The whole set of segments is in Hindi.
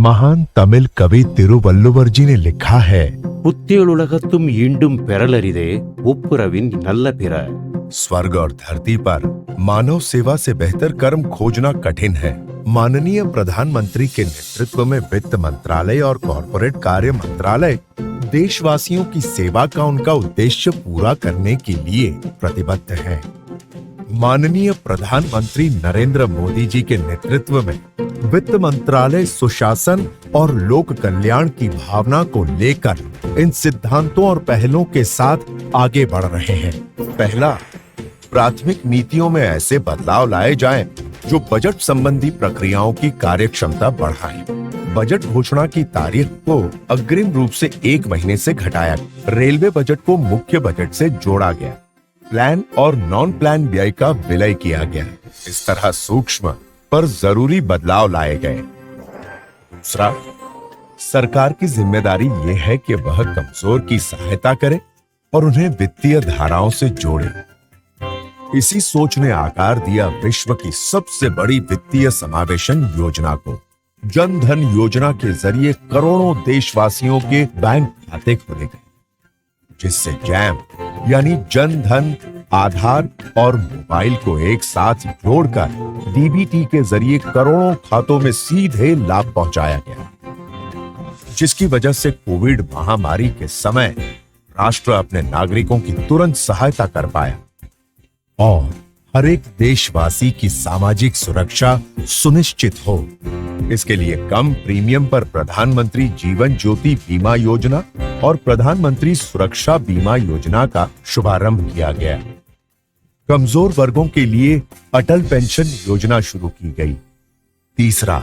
महान तमिल कवि तिरुवल्लुवर जी ने लिखा है, புத்தியுலகத்தும் ஈண்டும் பெறலரிதே ஒப்புரவின் நல்ல பிற। स्वर्ग और धरती पर मानव सेवा से बेहतर कर्म खोजना कठिन है। माननीय प्रधानमंत्री के नेतृत्व में वित्त मंत्रालय और कॉर्पोरेट कार्य मंत्रालय देशवासियों की सेवा का उनका उद्देश्य पूरा करने के लिए प्रतिबद्ध है। माननीय प्रधानमंत्री नरेंद्र मोदी जी के नेतृत्व में वित्त मंत्रालय सुशासन और लोक कल्याण की भावना को लेकर इन सिद्धांतों और पहलों के साथ आगे बढ़ रहे हैं। पहला, प्राथमिक नीतियों में ऐसे बदलाव लाए जाएं जो बजट संबंधी प्रक्रियाओं की कार्यक्षमता बढ़ाएं। बजट घोषणा की तारीख को अग्रिम रूप से 1 महीने से घटाया। रेलवे बजट को मुख्य बजट से जोड़ा गया। प्लान और नॉन प्लान व्यय का विलय किया गया। इस तरह सूक्ष्म पर जरूरी बदलाव लाए गए। दूसरा, सरकार की जिम्मेदारी ये है कि वह कमजोर की सहायता करे और उन्हें वित्तीय धाराओं से जोड़े। इसी सोच ने आकार दिया विश्व की सबसे बड़ी वित्तीय समावेशन योजना को। जन धन योजना के जरिए करोड़ों देशवासियों के बैंक खाते खोले गए, जिससे जैम यानी जन धन, आधार और मोबाइल को एक साथ जोड़कर डीबीटी के जरिए करोड़ों खातों में सीधे लाभ पहुंचाया गया, जिसकी वजह से कोविड महामारी के समय राष्ट्र अपने नागरिकों की तुरंत सहायता कर पाया और हर एक देशवासी की सामाजिक सुरक्षा सुनिश्चित हो। इसके लिए कम प्रीमियम पर प्रधानमंत्री जीवन ज्योति बीमा योजना और प्रधानमंत्री सुरक्षा बीमा योजना का शुभारंभ किया गया। कमजोर वर्गों के लिए अटल पेंशन योजना शुरू की गई। तीसरा,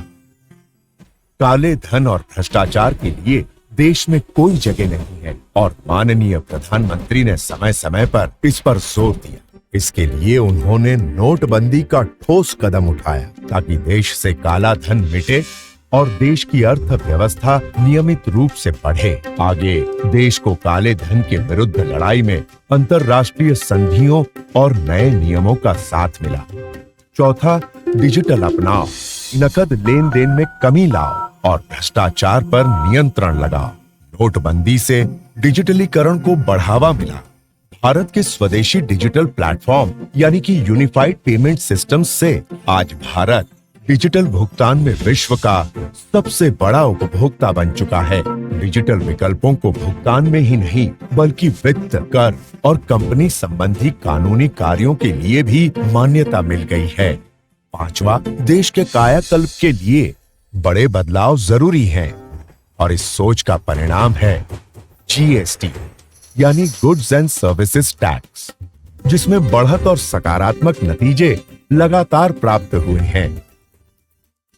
काले धन और भ्रष्टाचार के लिए देश में कोई जगह नहीं है और माननीय प्रधानमंत्री ने समय समय पर इस पर जोर दिया। इसके लिए उन्होंने नोटबंदी का ठोस कदम उठाया ताकि देश से काला धन मिटे और देश की अर्थव्यवस्था नियमित रूप से बढ़े। आगे देश को काले धन के विरुद्ध लड़ाई में अंतर्राष्ट्रीय संधियों और नए नियमों का साथ मिला। चौथा, डिजिटल अपनाओ, नकद लेन देन में कमी लाओ और भ्रष्टाचार पर नियंत्रण लगाओ। नोटबंदी से डिजिटलीकरण को बढ़ावा मिला। भारत के स्वदेशी डिजिटल प्लेटफॉर्म यानी कि यूनिफाइड पेमेंट सिस्टम से आज भारत डिजिटल भुगतान में विश्व का सबसे बड़ा उपभोक्ता बन चुका है। डिजिटल विकल्पों को भुगतान में ही नहीं बल्कि वित्त, कर और कंपनी संबंधी कानूनी कार्यों के लिए भी मान्यता मिल गई है। पांचवा, देश के कायाकल्प के लिए बड़े बदलाव जरूरी हैं और इस सोच का परिणाम है जीएसटी यानी गुड्स एंड सर्विसेज टैक्स, जिसमें बढ़त और सकारात्मक नतीजे लगातार प्राप्त हुए हैं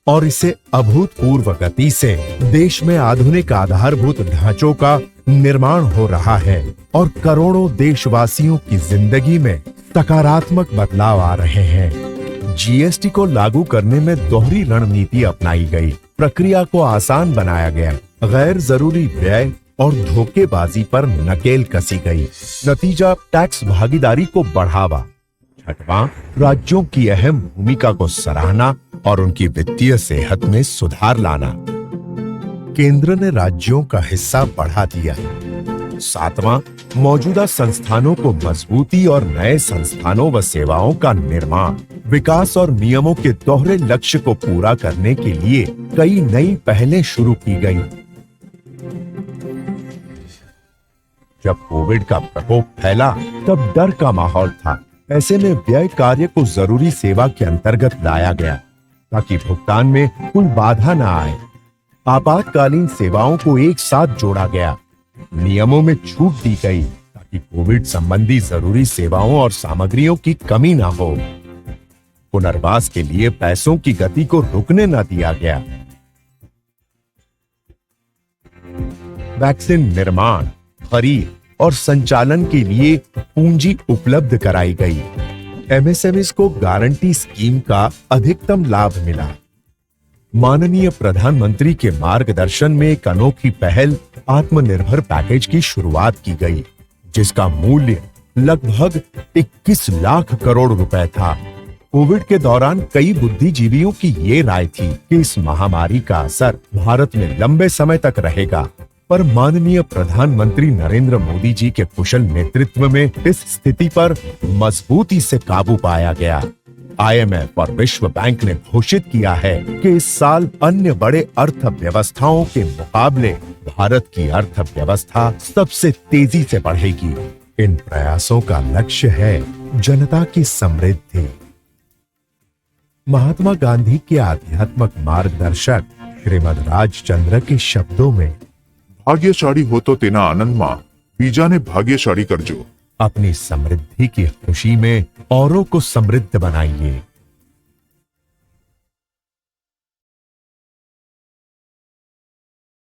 और इसे अभूतपूर्व गति से देश में आधुनिक आधारभूत ढांचों का निर्माण हो रहा है और करोड़ों देशवासियों की जिंदगी में सकारात्मक बदलाव आ रहे हैं। जीएसटी को लागू करने में दोहरी रणनीति अपनाई गई। प्रक्रिया को आसान बनाया गया। गैर जरूरी व्यय और धोखेबाजी पर नकेल कसी गई। नतीजा, टैक्स भागीदारी को बढ़ावा। छठवां, राज्यों की अहम भूमिका को सराहना और उनकी वित्तीय सेहत में सुधार लाना। केंद्र ने राज्यों का हिस्सा बढ़ा दिया। सातवां, मौजूदा संस्थानों को मजबूती और नए संस्थानों व सेवाओं का निर्माण। विकास और नियमों के दोहरे लक्ष्य को पूरा करने के लिए कई नई पहलें शुरू की गई। जब कोविड का प्रकोप फैला तब डर का माहौल था। ऐसे में व्यय कार्य को जरूरी सेवा के अंतर्गत लाया गया ताकि भुगतान में कोई बाधा न आए। आपातकालीन सेवाओं को एक साथ जोड़ा गया। नियमों में छूट दी गई ताकि कोविड संबंधी जरूरी सेवाओं और सामग्रियों की कमी न हो। पुनर्वास के लिए पैसों की गति को रुकने न दिया गया। वैक्सीन निर्माण, खरीद और संचालन के लिए पूंजी उपलब्ध कराई गई। एमएसएमईज को गारंटी स्कीम का अधिकतम लाभ मिला। माननीय प्रधानमंत्री के मार्गदर्शन में एक अनोखी पहल आत्मनिर्भर पैकेज की शुरुआत की गई, जिसका मूल्य लगभग 21 लाख करोड़ रुपए था। कोविड के दौरान कई बुद्धिजीवियों की ये राय थी कि इस महामारी का असर भारत में लंबे समय तक रहेगा, पर माननीय प्रधानमंत्री नरेंद्र मोदी जी के कुशल नेतृत्व में इस स्थिति पर मजबूती से काबू पाया गया। IMF और विश्व बैंक ने घोषित किया है कि इस साल अन्य बड़े अर्थव्यवस्थाओं के मुकाबले भारत की अर्थव्यवस्था सबसे तेजी से बढ़ेगी। इन प्रयासों का लक्ष्य है जनता की समृद्धि। महात्मा गांधी के आध्यात्मिक मार्गदर्शक श्रीमद राजचंद्र के शब्दों में, ભાગ્યશાળી હો તો તેના આનંદમાં બીજાને ભાગ્યશાળી કરજો। अपनी समृद्धि की खुशी में औरों को समृद्ध बनाइए।